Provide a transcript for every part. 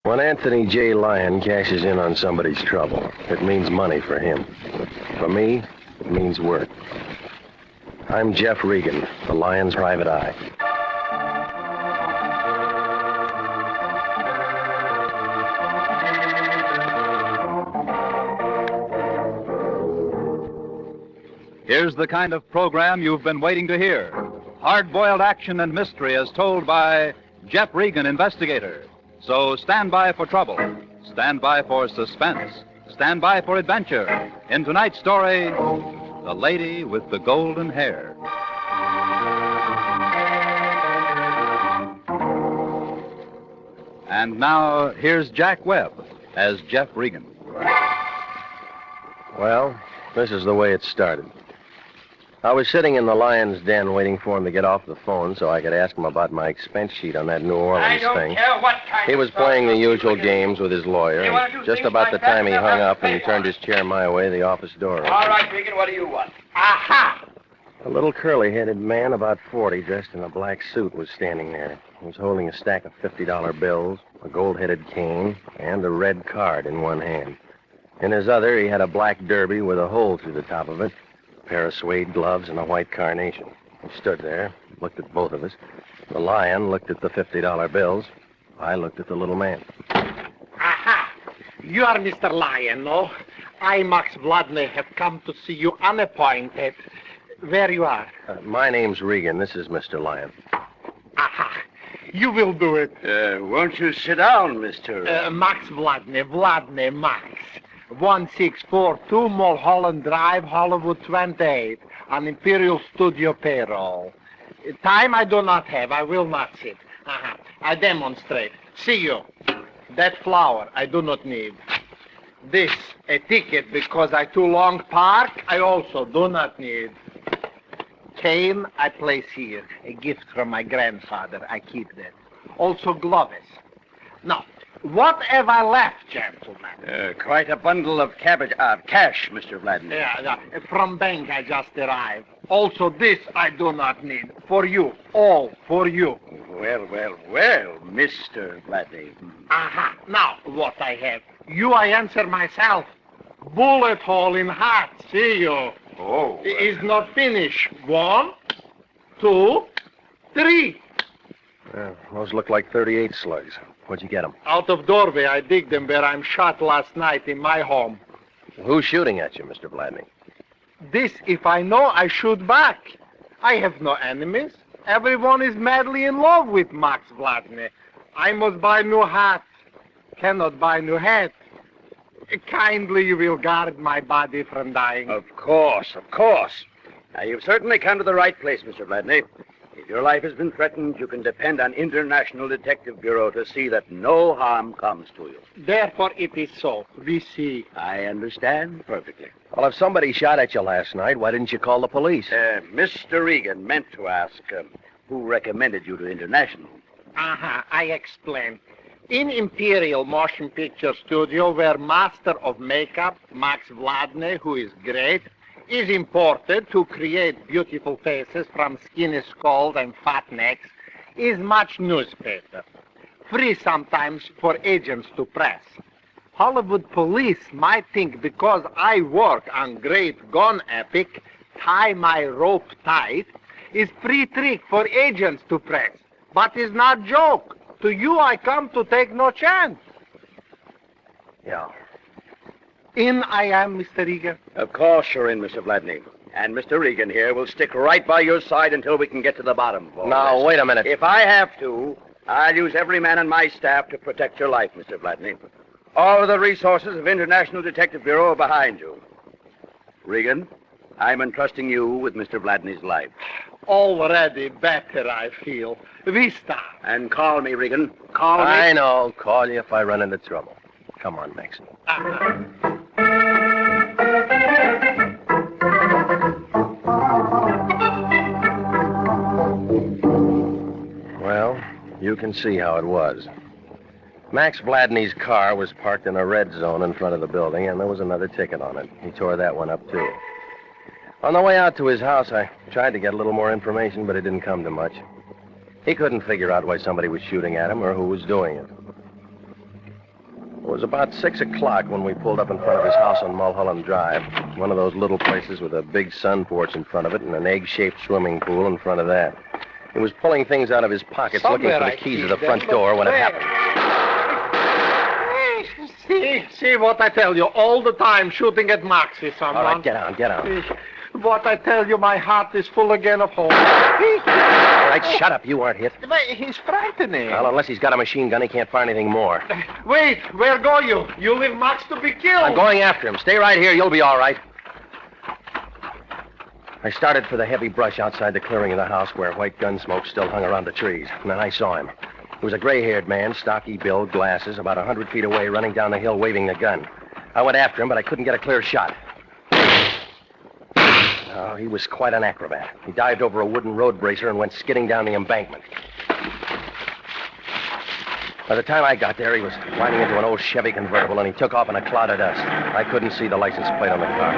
When Anthony J. Lyon cashes in on somebody's trouble, it means money for him. For me, it means work. I'm Jeff Regan, the Lyon's private eye. Here's the kind of program you've been waiting to hear. Hard-boiled action and mystery as told by Jeff Regan, Investigator. So stand by for trouble. Stand by for suspense. Stand by for adventure. In tonight's story, The Lady with the Golden Hair. And now, here's Jack Webb as Jeff Regan. Well, this is the way it started. I was sitting in the Lion's den waiting for him to get off the phone so I could ask him about my expense sheet on that New Orleans thing. I don't care what kind He was of playing the stuff usual you games with his lawyer. And just about the time he hung up and turned his chair my way, the office door opened. All right, Regan, what do you want? Aha! A little curly-headed man, about 40, dressed in a black suit, was standing there. He was holding a stack of $50 bills, a gold-headed cane, and a red card in one hand. In his other, he had a black derby with a hole through the top of it, a pair of suede gloves, and a white carnation. He stood there, looked at both of us. The Lion looked at the $50 bills. I looked at the little man. Aha! You are Mr. Lyon, no? I, Max Vladney, have come to see you unappointed. Where you are? My name's Regan. This is Mr. Lyon. Aha! You will do it. Won't you sit down, Mr. Max Vladney, Max. 1642 Mulholland Drive, Hollywood 28, on Imperial Studio payroll. Time I do not have. I will not sit. Aha. I demonstrate. See you. That flower I do not need. This, a ticket because I too long park, I also do not need. Cane I place here. A gift from my grandfather. I keep that. Also gloves. Now, what have I left, gentlemen? Quite a bundle of cash, Mr. Vladimir. Yeah, from bank I just arrived. Also this I do not need. For you. All for you. Well, Mr. Vladimir. Aha. Now, what I have. You I answer myself. Bullet hole in heart. See you. Oh. Is not finished. 1, 2, 3. Those look like 38 slugs. Where'd you get them? Out of doorway, I dig them where I'm shot last night in my home. Who's shooting at you, Mr. Vladney? This, if I know, I shoot back. I have no enemies. Everyone is madly in love with Max Vladney. I must buy new hat. Cannot buy new hat. Kindly you will guard my body from dying. Of course. Now, you've certainly come to the right place, Mr. Vladney. If your life has been threatened, you can depend on International Detective Bureau to see that no harm comes to you. Therefore it is so. We see. I understand perfectly. Well, if somebody shot at you last night, why didn't you call the police? Mr. Regan meant to ask who recommended you to International. Aha, I explain. In Imperial Motion Picture Studio, where master of makeup, Max Vladney, who is great, is imported to create beautiful faces from skinny skulls and fat necks, is much newspaper. Free sometimes for agents to press. Hollywood police might think because I work on great gun epic, tie my rope tight, is free trick for agents to press. But is not joke. To you I come to take no chance. Yeah. In I am, Mr. Regan. Of course you're in, Mr. Vladney. And Mr. Regan here will stick right by your side until we can get to the bottom of all Now, this. wait a minute. If I have to, I'll use every man on my staff to protect your life, Mr. Vladney. All of the resources of International Detective Bureau are behind you. Regan, I'm entrusting you with Mr. Vladney's life. Already better, I feel. We start. And call me, Regan. Call me. I know. Call you if I run into trouble. Come on, Max. Well, you can see how it was. Max Vladney's car was parked in a red zone in front of the building, and there was another ticket on it. He tore that one up, too. On the way out to his house, I tried to get a little more information, but it didn't come to much. He couldn't figure out why somebody was shooting at him or who was doing it. was about 6 o'clock when we pulled up in front of his house on Mulholland Drive. One of those little places with a big sun porch in front of it and an egg-shaped swimming pool in front of that. He was pulling things out of his pockets looking for the keys to the front door when it happened. See what I tell you. All the time shooting at Maxie, someone. All right, get on. What I tell you, my heart is full again of hope. All right, shut up. You aren't hit. But he's frightening. Well, unless he's got a machine gun, he can't find anything more. Wait, where go you? You leave Max to be killed. I'm going after him. Stay right here. You'll be all right. I started for the heavy brush outside the clearing of the house where white gun smoke still hung around the trees. And then I saw him. He was a gray-haired man, stocky build, glasses, about 100 feet away, running down the hill waving the gun. I went after him, but I couldn't get a clear shot. Oh, he was quite an acrobat. He dived over a wooden road bracer and went skidding down the embankment. By the time I got there, he was climbing into an old Chevy convertible, and he took off in a cloud of dust. I couldn't see the license plate on the car.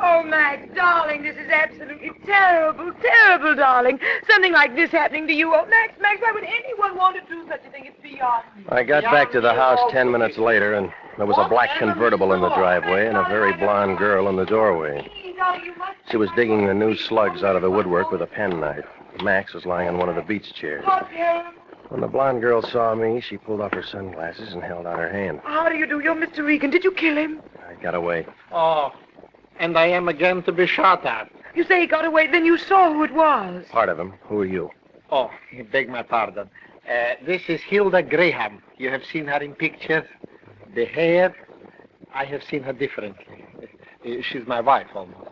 Oh, Max, darling, this is absolutely terrible, terrible, darling. Something like this happening to you. Oh, Max, why would anyone want to do such a thing? It's beyond me. I got back to the house 10 minutes later, and there was a black convertible in the driveway and a very blonde girl in the doorway. She was digging the new slugs out of the woodwork with a penknife. Max was lying on one of the beach chairs. When the blonde girl saw me, she pulled off her sunglasses and held out her hand. How do you do? You're Mr. Regan. Did you kill him? I got away. Oh, and I am again to be shot at. You say he got away, then you saw who it was. Part of him. Who are you? Oh, you beg my pardon. This is Hilda Graham. You have seen her in pictures. The hair, I have seen her differently. She's my wife, almost.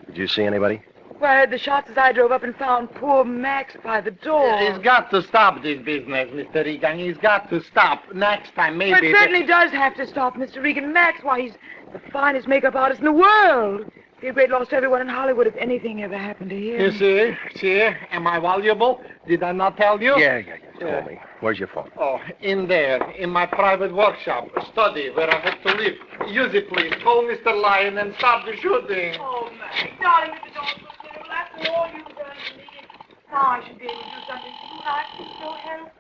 Did you see anybody? Well, I heard the shots as I drove up and found poor Max by the door. He's got to stop this business, Mr. Regan. He's got to stop. Next time, maybe... Well, it certainly does have to stop, Mr. Regan. Max, why, he's the finest makeup artist in the world. It'd be a great loss to everyone in Hollywood if anything ever happened to him. You see, am I valuable? Did I not tell you? Yeah. Told me. Where's your phone? Oh, in there, in my private workshop, study, where I have to live. Use it, please. Call Mr. Lyon and stop the shooting. Oh, Max, darling, if it's all so terrible, after all you've done to me, now I should be able to do something for you, and I feel so helpless.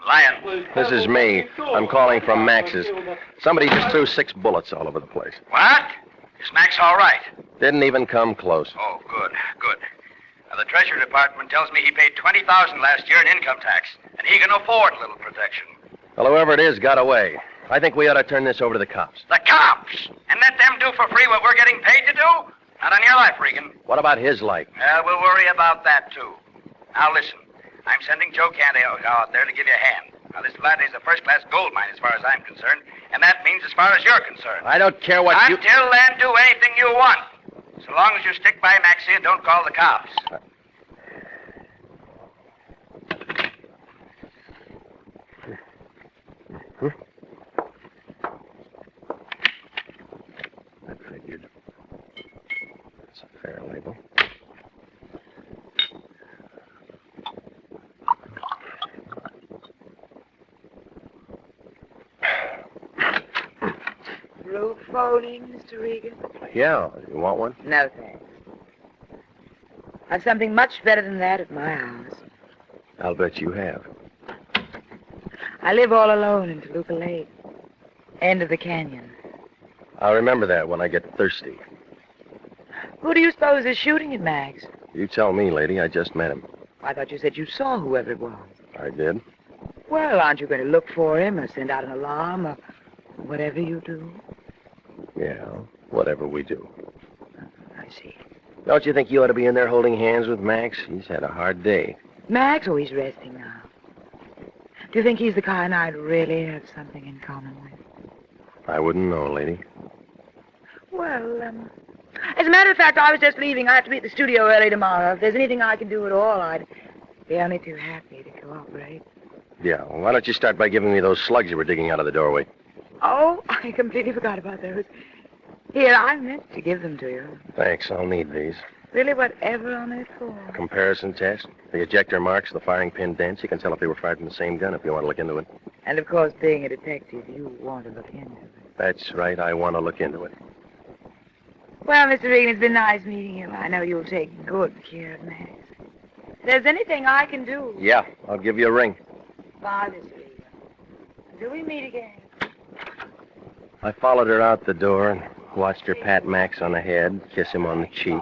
Lion. This is me. I'm calling from Max's. Somebody just threw 6 bullets all over the place. What? Is Max all right? Didn't even come close. Oh, good. Now, the Treasury Department tells me he paid $20,000 last year in income tax, and he can afford a little protection. Well, whoever it is got away. I think we ought to turn this over to the cops. The cops! And let them do for free what we're getting paid to do? Not on your life, Regan. What about his life? We'll worry about that, too. Now, listen. I'm sending Joe Candy out there to give you a hand. Now, this Vladney's a first-class gold mine as far as I'm concerned, and that means as far as you're concerned. I don't care what you... Until then, do anything you want. So long as you stick by Maxie and don't call the cops. That figured. That's a fair label. Blue phoning, Mr. Regan? Yeah, you want one? No, thanks. I've something much better than that at my house. I'll bet you have. I live all alone in Toluca Lake, end of the canyon. I'll remember that when I get thirsty. Who do you suppose is shooting at Max? You tell me, lady. I just met him. I thought you said you saw whoever it was. I did. Well, aren't you going to look for him or send out an alarm or whatever you do? Yeah, whatever we do. I see. Don't you think you ought to be in there holding hands with Max? He's had a hard day. Max? Oh, he's resting now. Do you think he's the kind I'd really have something in common with? I wouldn't know, lady. Well, as a matter of fact, I was just leaving. I have to be at the studio early tomorrow. If there's anything I can do at all, I'd be only too happy to cooperate. Yeah, well, why don't you start by giving me those slugs you were digging out of the doorway? Oh, I completely forgot about those. Here, I meant to give them to you. Thanks, I'll need these. Really, whatever on it for? Comparison test, the ejector marks, the firing pin dents. You can tell if they were fired from the same gun if you want to look into it. And, of course, being a detective, you want to look into it. That's right, I want to look into it. Well, Mr. Regan, it's been nice meeting you. I know you'll take good care of Max. If there's anything I can do... Yeah, I'll give you a ring. Bye, Mr. Regan. Until we meet again. I followed her out the door and watched her pat Max on the head, kiss him on the cheek.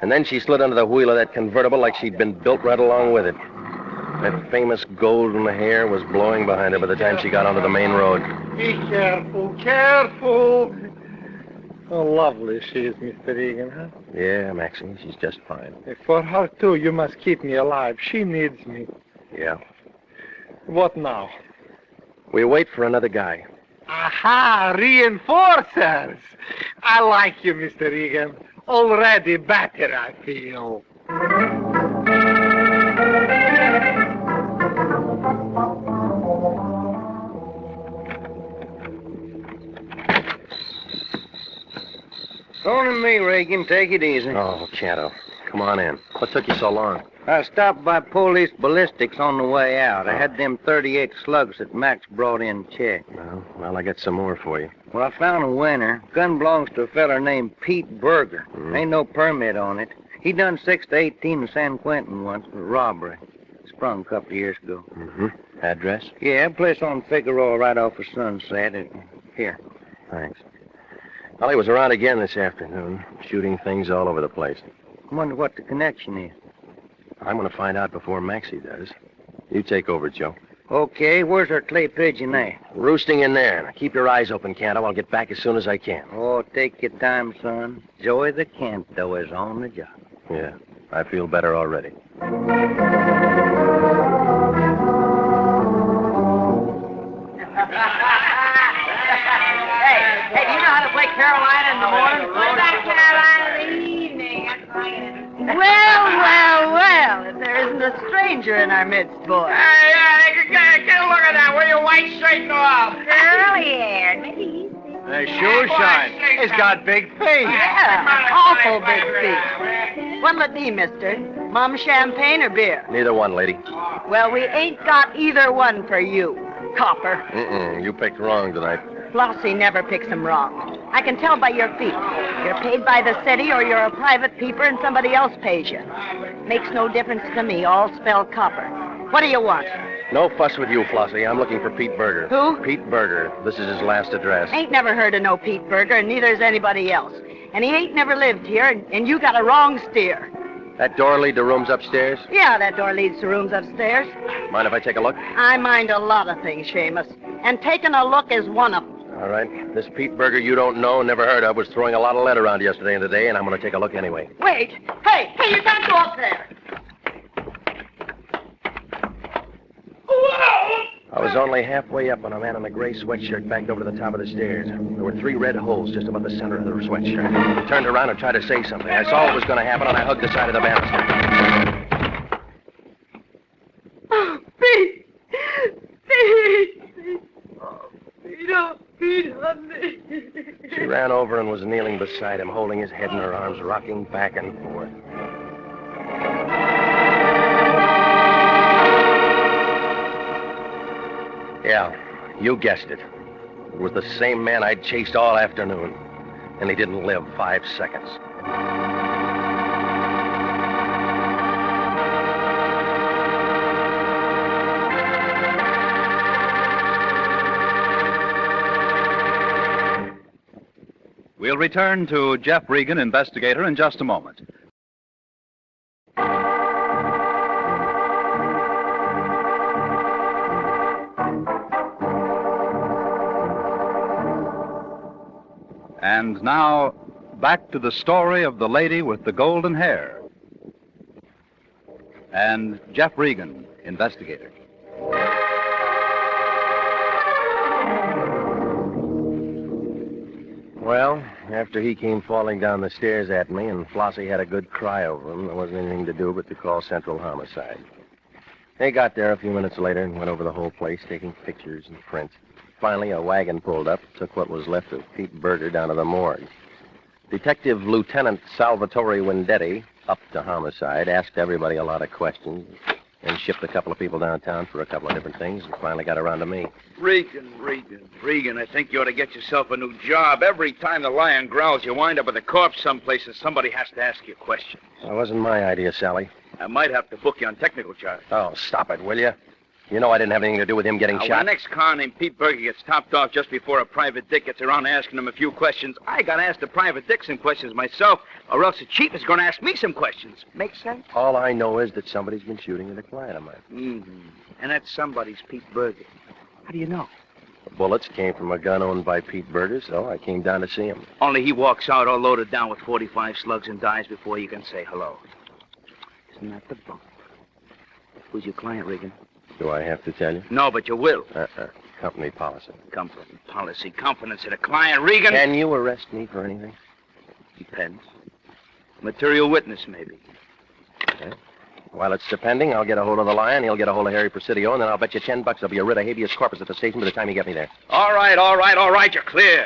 And then she slid under the wheel of that convertible like she'd been built right along with it. That famous golden hair was blowing behind her by the time she got onto the main road. Be careful, careful. How lovely she is, Mr. Regan, huh? Yeah, Maxie, she's just fine. For her, too, you must keep me alive. She needs me. Yeah. What now? We wait for another guy. Aha, reinforcers. I like you, Mr. Regan. Already better, I feel. Only me, Regan. Take it easy. Oh, Canto. Come on in. What took you so long? I stopped by police ballistics on the way out. I had them 38 slugs that Max brought in checked. Well, I got some more for you. Well, I found a winner. Gun belongs to a feller named Pete Berger. Ain't no permit on it. He done 6 to 18 in San Quentin once for robbery. Sprung a couple of years ago. Mm-hmm. Address? Yeah, a place on Figueroa right off of Sunset. Here. Thanks. Well, he was around again this afternoon, shooting things all over the place. I wonder what the connection is. I'm going to find out before Maxie does. You take over, Joe. Okay, where's our clay pigeon there? Roosting in there. Keep your eyes open, Canto. I'll get back as soon as I can. Oh, take your time, son. Joey the Canto is on the job. Yeah, I feel better already. Hey, do you know how to play Carolina in the morning? What about Carolina in the evening? Well, if there isn't a stranger in our midst, boy. Get a look at that. Will your white shirt off? Curly-haired. Maybe Sure shine. He's got big feet. Yeah, awful big feet. What'll it be, mister? Mom champagne or beer? Neither one, lady. Well, we ain't got either one for you, copper. You picked wrong tonight. Flossie never picks 'em wrong. I can tell by your feet. You're paid by the city or you're a private peeper and somebody else pays you. Makes no difference to me, all spell copper. What do you want? No fuss with you, Flossie. I'm looking for Pete Berger. Who? Pete Berger. This is his last address. Ain't never heard of no Pete Berger, and neither's anybody else. And he ain't never lived here, and you got a wrong steer. That door lead to rooms upstairs? Yeah, that door leads to rooms upstairs. Mind if I take a look? I mind a lot of things, Seamus, and taking a look is one of them. All right. This Pete Berger you don't know, never heard of, was throwing a lot of lead around yesterday and today, and I'm going to take a look anyway. Wait. Hey, you can't go up there. I was only halfway up when a man in a gray sweatshirt backed over to the top of the stairs. There were 3 red holes just above the center of the sweatshirt. He turned around and tried to say something. I saw what was going to happen, and I hugged the side of the banister. Oh, Pete! Pete! Oh, Pete, oh, Pete, honey. She ran over and was kneeling beside him, holding his head in her arms, rocking back and forth. Yeah, you guessed it. It was the same man I'd chased all afternoon. And he didn't live 5 seconds. We'll return to Jeff Regan, Investigator, in just a moment. And now, back to the story of the lady with the golden hair. And Jeff Regan, Investigator. Well, after he came falling down the stairs at me and Flossie had a good cry over him, there wasn't anything to do but to call Central Homicide. They got there a few minutes later and went over the whole place, taking pictures and prints. Finally, a wagon pulled up, took what was left of Pete Berger down to the morgue. Detective Lieutenant Salvatore Vendetti, up to Homicide, asked everybody a lot of questions. and shipped a couple of people downtown for a couple of different things, and finally got around to me. Regan, I think you ought to get yourself a new job. Every time the lion growls, you wind up with a corpse someplace and somebody has to ask you a question. That wasn't my idea, Sally. I might have to book you on technical charge. Oh, stop it, will you? You know I didn't have anything to do with him getting When shot. the next car named Pete Berger gets topped off just before a private dick gets around to asking him a few questions, I got to ask the private dick some questions myself, or else the chief is going to ask me some questions. Make sense? All I know is that somebody's been shooting at a client of mine. Mm-hmm. And that somebody's Pete Berger. How do you know? The bullets came from a gun owned by Pete Berger, so I came down to see him. Only he walks out all loaded down with 45 slugs and dies before you can say hello. Isn't that the bump? Who's your client, Regan? Do I have to tell you? No, but you will. Company policy. Company policy. Confidence in a client, Regan. Can you arrest me for anything? Depends. Material witness, maybe. Okay. While it's depending, I'll get a hold of the lion, he'll get a hold of Harry Presidio, and then I'll bet you $10 there'll be a writ of habeas corpus at the station by the time you get me there. All right, you're clear.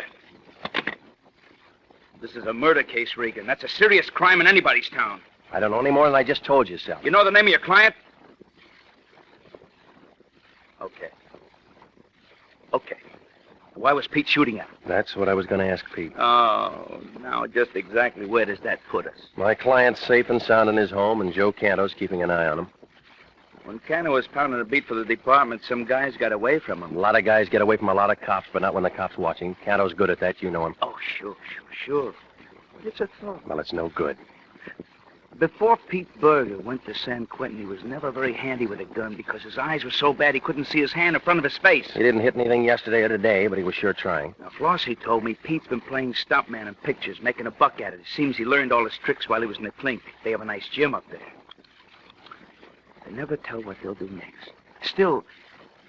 This is a murder case, Regan. That's a serious crime in anybody's town. I don't know any more than I just told you, Sal. You know the name of your client? Okay. Why was Pete shooting at him? That's what I was going to ask Pete. Oh, now just exactly where does that put us? My client's safe and sound in his home, and Joe Canto's keeping an eye on him. When Canto was pounding a beat for the department, some guys got away from him. A lot of guys get away from a lot of cops, but not when the cop's watching. Canto's good at that, you know him. Oh, sure. It's a thought. Well, it's no good. Before Pete Berger went to San Quentin, he was never very handy with a gun because his eyes were so bad he couldn't see his hand in front of his face. He didn't hit anything yesterday or today, but he was sure trying. Now, Flossie told me Pete's been playing stuntman in pictures, making a buck at it. It seems he learned all his tricks while he was in the clink. They have a nice gym up there. They never tell what they'll do next. Still,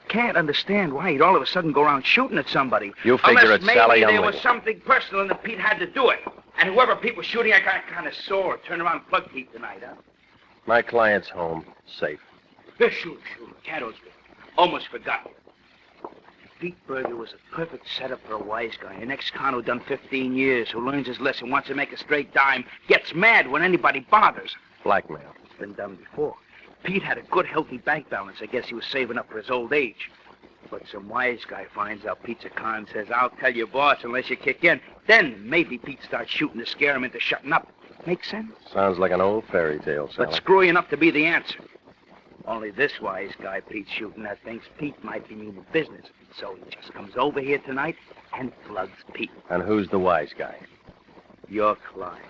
can't understand why he'd all of a sudden go around shooting at somebody. You figure it, Sally. Maybe there was something personal and that Pete had to do it. And whoever Pete was shooting, I got kind of sore. Turn around and plug Pete tonight, huh? My client's home, safe. Sure. Cato's good. Almost forgot. Pete Berger was a perfect setup for a wise guy. An ex-con who done 15 years, who learns his lesson, wants to make a straight dime, gets mad when anybody bothers. Blackmail. It's been done before. Pete had a good, healthy bank balance. I guess he was saving up for his old age. But some wise guy finds out Pete's a con and says, I'll tell your boss unless you kick in. Then maybe Pete starts shooting to scare him into shutting up. Make sense? Sounds like an old fairy tale, Sally. But screwy enough to be the answer. Only this wise guy Pete's shooting at thinks Pete might be meaning business. So he just comes over here tonight and plugs Pete. And who's the wise guy? Your client.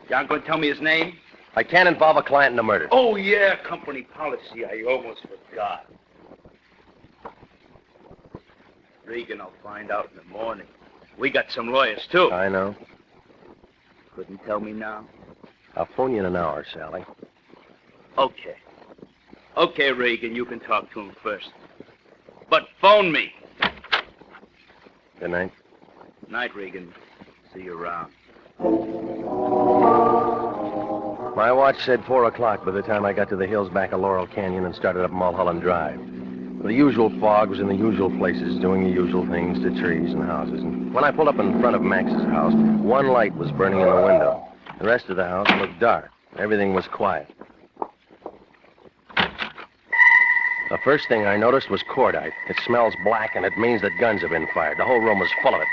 You aren't going to tell me his name? I can't involve a client in a murder. Oh, yeah, company policy. I almost forgot. Regan will find out in the morning. We got some lawyers, too. I know. Couldn't tell me now? I'll phone you in an hour, Sally. Okay. Okay, Regan, you can talk to him first. But phone me. Good night. Night, Regan. See you around. My watch said 4 o'clock by the time I got to the hills back of Laurel Canyon and started up Mulholland Drive. The usual fog was in the usual places, doing the usual things to trees and houses. And when I pulled up in front of Max's house, one light was burning in the window. The rest of the house looked dark. Everything was quiet. The first thing I noticed was cordite. It smells black, and it means that guns have been fired. The whole room was full of it.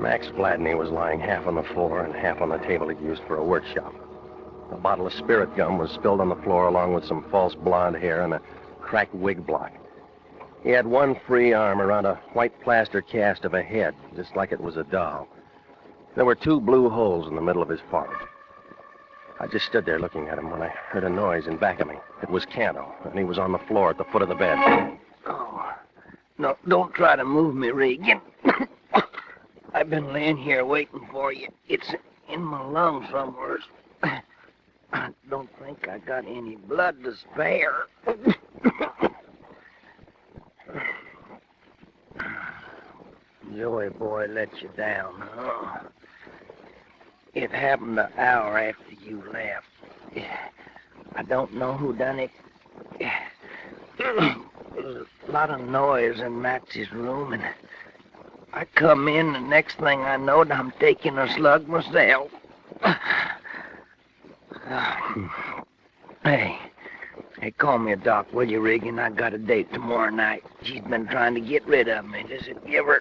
Max Vladney was lying half on the floor and half on the table he'd used for a workshop. A bottle of spirit gum was spilled on the floor along with some false blonde hair and a cracked wig block. He had one free arm around a white plaster cast of a head, just like it was a doll. There were 2 blue holes in the middle of his forehead. I just stood there looking at him when I heard a noise in back of me. It was Canto, and he was on the floor at the foot of the bed. Oh, no, don't try to move me, Regan. I've been laying here waiting for you. It's in my lungs somewhere. I don't think I got any blood to spare. Joey boy let you down, huh? It happened an hour after you left. I don't know who done it. There was a lot of noise in Max's room, and I come in, the next thing I knowed, I'm taking a slug myself. Hey, call me a doc, will you, Regan? I got a date tomorrow night. She's been trying to get rid of me. Does it give her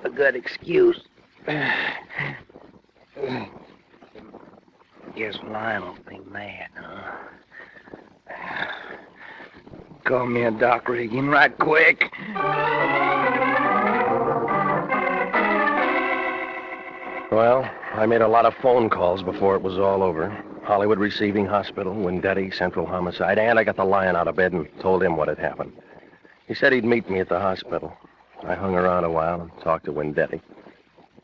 a good excuse? Guess Lionel'll be mad, huh? Call me a doc, Regan, right quick. Well, I made a lot of phone calls before it was all over. Hollywood Receiving Hospital, Wendetti, Central Homicide, and I got the Lion out of bed and told him what had happened. He said he'd meet me at the hospital. I hung around a while and talked to Wendetti.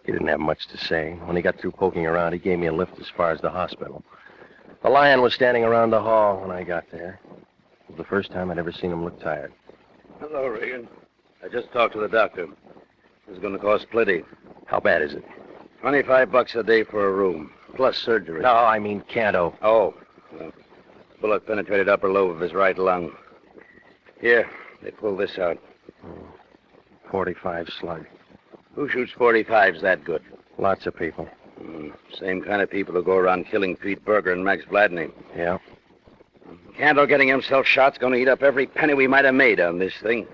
He didn't have much to say. When he got through poking around, he gave me a lift as far as the hospital. The Lion was standing around the hall when I got there. It was the first time I'd ever seen him look tired. Hello, Regan. I just talked to the doctor. It's going to cost plenty. How bad is it? $25 a day for a room, plus surgery. No, I mean Canto. Oh. Well, bullet penetrated upper lobe of his right lung. Here, they pulled this out. 45 slug. Who shoots 45s that good? Lots of people. Same kind of people who go around killing Pete Berger and Max Vladney. Yeah. Canto getting himself shot's going to eat up every penny we might have made on this thing.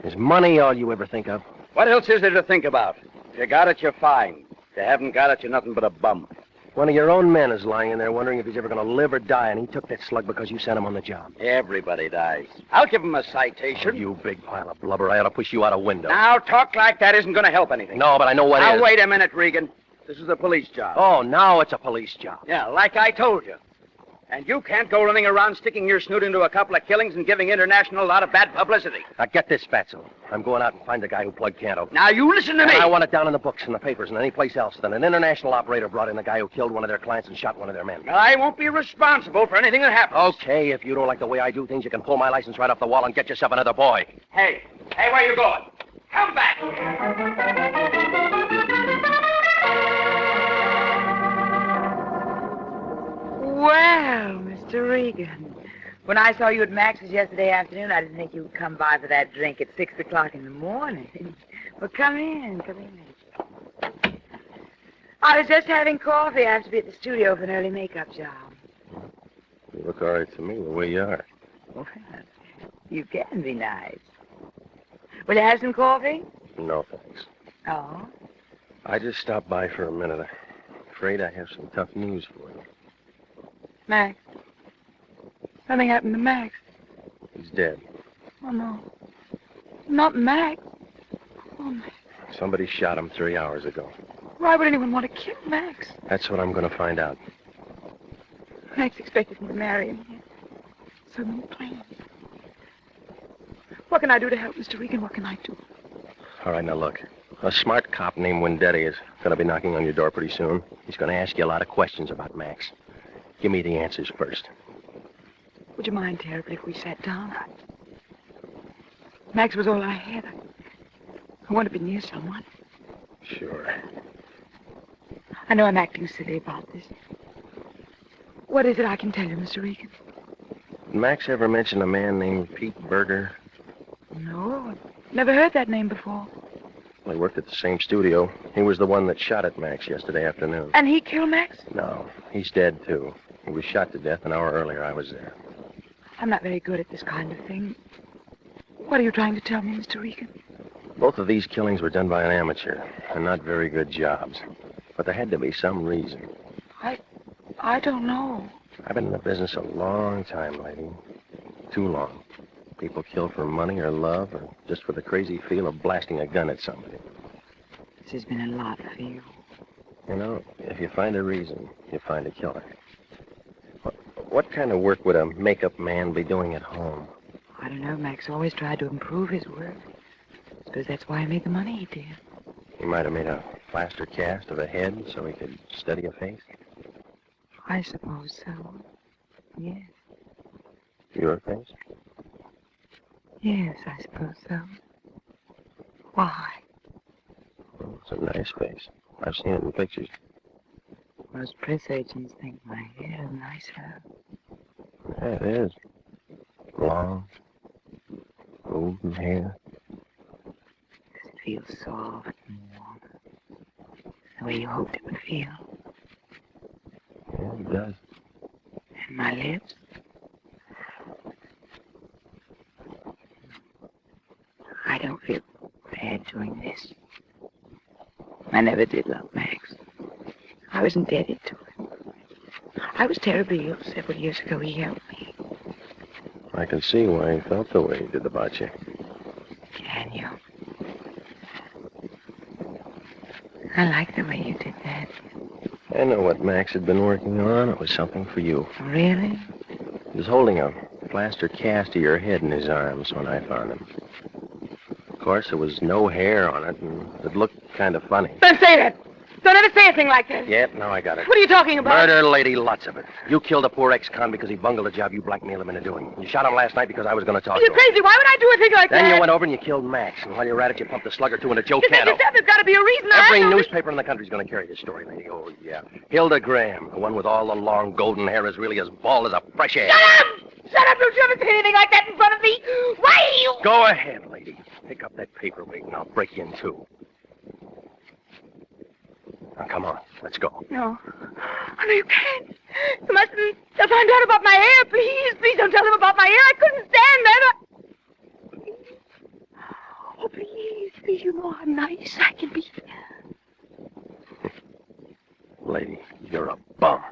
Is money all you ever think of? What else is there to think about? If you got it, you're fine. If you haven't got it, you're nothing but a bum. One of your own men is lying in there wondering if he's ever going to live or die, and he took that slug because you sent him on the job. Everybody dies. I'll give him a citation. You big pile of blubber. I ought to push you out a window. Now, talk like that isn't going to help anything. No, but I know what now, is. Wait a minute, Regan. This is a police job. Oh, now it's a police job. Yeah, like I told you. And you can't go running around sticking your snoot into a couple of killings and giving International a lot of bad publicity. Now, get this, Fatso. I'm going out and find the guy who plugged Canto. Now, you listen to me. I want it down in the books and the papers and any place else that an international operator brought in the guy who killed one of their clients and shot one of their men. I won't be responsible for anything that happens. Okay, if you don't like the way I do things, you can pull my license right off the wall and get yourself another boy. Hey, where you going? Come back. Well, Mr. Regan, when I saw you at Max's yesterday afternoon, I didn't think you would come by for that drink at 6 o'clock in the morning. Well, come in. I was just having coffee. I have to be at the studio for an early makeup job. You look all right to me, the way you are. Well, you can be nice. Will you have some coffee? No, thanks. Oh? I just stopped by for a minute. I'm afraid I have some tough news for you. Max. Something happened to Max. He's dead. Oh, no. Not Max. Oh, Max. Somebody shot him 3 hours ago. Why would anyone want to kill Max? That's what I'm going to find out. Max expected me to marry him. So many plans. What can I do to help, Mr. Regan? What can I do? All right, now look. A smart cop named Wendetti is going to be knocking on your door pretty soon. He's going to ask you a lot of questions about Max. Give me the answers first. Would you mind terribly if we sat down? Max was all I had. I want to be near someone. Sure. I know I'm acting silly about this. What is it I can tell you, Mr. Regan? Did Max ever mention a man named Pete Berger? No, never heard that name before. Well, he worked at the same studio. He was the one that shot at Max yesterday afternoon. And he killed Max? No, he's dead, too. He was shot to death an hour earlier. I was there. I'm not very good at this kind of thing. What are you trying to tell me, Mr. Regan? Both of these killings were done by an amateur, and not very good jobs. But there had to be some reason. I don't know. I've been in the business a long time, lady. Too long. People kill for money or love or just for the crazy feel of blasting a gun at somebody. This has been a lot for you. You know, if you find a reason, you find a killer. What kind of work would a makeup man be doing at home? I don't know. Max always tried to improve his work. I suppose that's why he made the money he did. He might have made a plaster cast of a head so he could study a face. I suppose so. Yes. Your face? Yes, I suppose so. Why? Well, it's a nice face. I've seen it in pictures. Most press agents think my hair is nicer. Yeah, it is. Long, golden hair. Does it feel soft and warm? The way you hoped it would feel? It does. And my lips? I don't feel bad doing this. I never did love Max. I was indebted to him. I was terribly ill several years ago. He helped me. I can see why he felt the way he did about you. Can you? I like the way you did that. I know what Max had been working on. It was something for you. Really? He was holding a plaster cast of your head in his arms when I found him. Of course, there was no hair on it, and it looked kind of funny. Don't say that! Don't ever say a thing like that! Yep, now I got it. What are you talking about? Murder, lady, lots of it. You killed a poor ex-con because he bungled a job you blackmailed him into doing. You shot him last night because I was going to talk You're to him. crazy. Why would I do a thing like that? Then you went over and you killed Max. And while you were at it, you pumped a slug or two into Joe You said Canto. yourself there's got to be a reason. Every newspaper in the country's going to carry this story, lady. Oh, yeah. Hilda Graham, the one with all the long golden hair, is really as bald as a fresh egg. Shut up! Shut up! Don't you ever say anything like that in front of me! Why do you... Go ahead, lady. Pick up that paperweight and I'll break you in two. Now, come on. Let's go. No. Oh, no, you can't. You mustn't find out about my hair. Please, please don't tell them about my hair. I couldn't stand that. Oh, please, please, you know how nice I can be. Lady, you're a bum.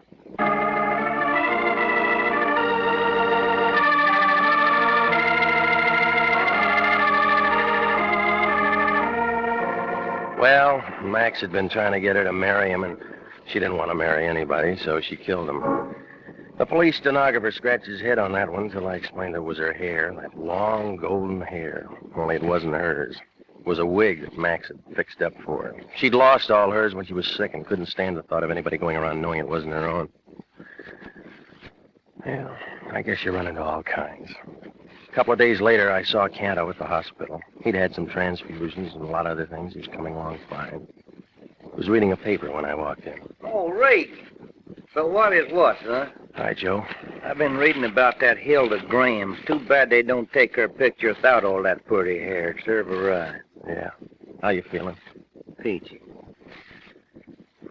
Well, Max had been trying to get her to marry him, and she didn't want to marry anybody, so she killed him. The police stenographer scratched his head on that one until I explained it was her hair, that long golden hair. Only it wasn't hers. It was a wig that Max had fixed up for her. She'd lost all hers when she was sick and couldn't stand the thought of anybody going around knowing it wasn't her own. Well, I guess you run into all kinds. A couple of days later, I saw Canto at the hospital. He'd had some transfusions and a lot of other things. He was coming along fine. He was reading a paper when I walked in. Oh, Regan. So what is what, huh? Hi, Joe. I've been reading about that Hilda Graham. Too bad they don't take her picture without all that pretty hair. It'd serve her right. Yeah. How you feeling? Peachy.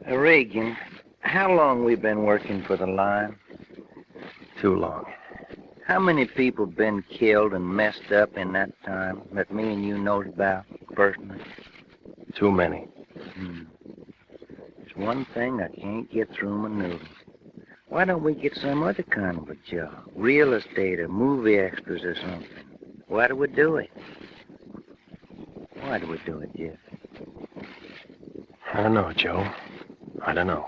Regan, how long we been working for the line? Too long. How many people been killed and messed up in that time that me and you knows about personally? Too many. There's one thing I can't get through my noodles. Why don't we get some other kind of a job? Real estate or movie extras or something. Why do we do it? Why do we do it, Jeff? I don't know, Joe. I don't know.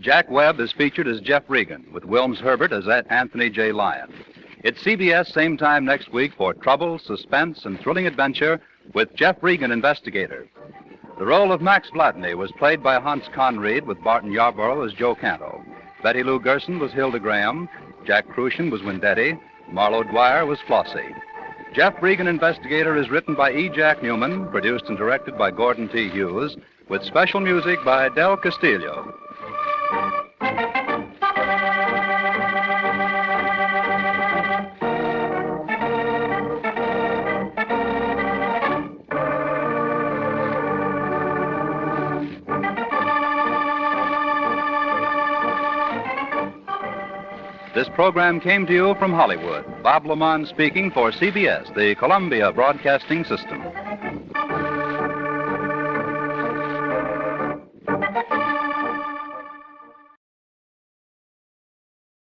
Jack Webb is featured as Jeff Regan, with Wilms Herbert as Anthony J. Lyon. It's CBS same time next week for trouble, suspense, and thrilling adventure with Jeff Regan, Investigator. The role of Max Vladney was played by Hans Conried, with Barton Yarborough as Joe Canto. Betty Lou Gerson was Hilda Graham. Jack Crucian was Wendetti. Marlo Dwyer was Flossie. Jeff Regan, Investigator is written by E. Jack Newman, produced and directed by Gordon T. Hughes, with special music by Del Castillo. This program came to you from Hollywood. Bob Lamont speaking for CBS, the Columbia Broadcasting System.